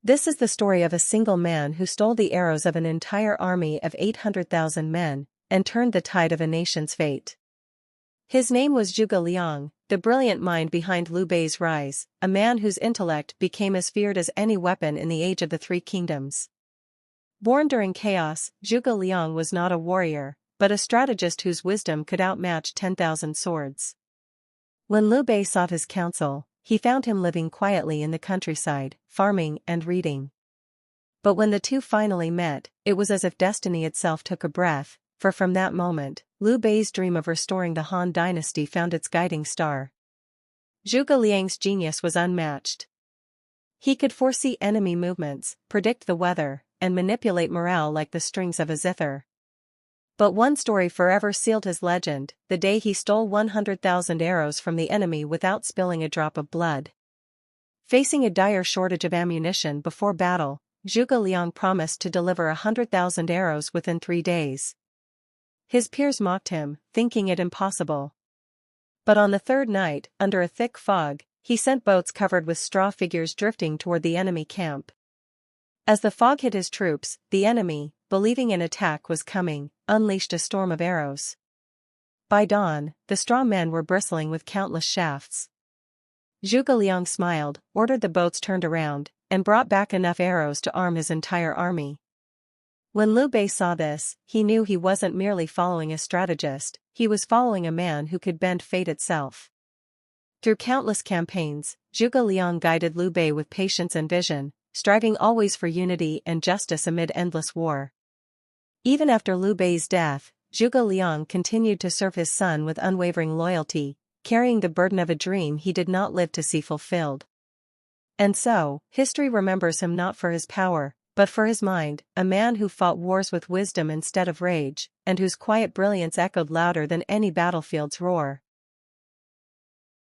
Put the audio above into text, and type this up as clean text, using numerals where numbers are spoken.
This is the story of a single man who stole the arrows of an entire army of 800,000 men, and turned the tide of a nation's fate. His name was Zhuge Liang, the brilliant mind behind Liu Bei's rise, a man whose intellect became as feared as any weapon in the Age of the Three Kingdoms. Born during chaos, Zhuge Liang was not a warrior, but a strategist whose wisdom could outmatch 10,000 swords. When Liu Bei sought his counsel, he found him living quietly in the countryside, farming and reading. But when the two finally met, it was as if destiny itself took a breath, for from that moment, Liu Bei's dream of restoring the Han dynasty found its guiding star. Zhuge Liang's genius was unmatched. He could foresee enemy movements, predict the weather, and manipulate morale like the strings of a zither. But one story forever sealed his legend: the day he stole 100,000 arrows from the enemy without spilling a drop of blood. Facing a dire shortage of ammunition before battle, Zhuge Liang promised to deliver 100,000 arrows within 3 days. His peers mocked him, thinking it impossible. But on the third night, under a thick fog, he sent boats covered with straw figures drifting toward the enemy camp. As the fog hit his troops, the enemy, believing an attack was coming, unleashed a storm of arrows. By dawn, the straw men were bristling with countless shafts. Zhuge Liang smiled, ordered the boats turned around, and brought back enough arrows to arm his entire army. When Liu Bei saw this, he knew he wasn't merely following a strategist, he was following a man who could bend fate itself. Through countless campaigns, Zhuge Liang guided Liu Bei with patience and vision, striving always for unity and justice amid endless war. Even after Liu Bei's death, Zhuge Liang continued to serve his son with unwavering loyalty, carrying the burden of a dream he did not live to see fulfilled. And so, history remembers him not for his power, but for his mind, a man who fought wars with wisdom instead of rage, and whose quiet brilliance echoed louder than any battlefield's roar.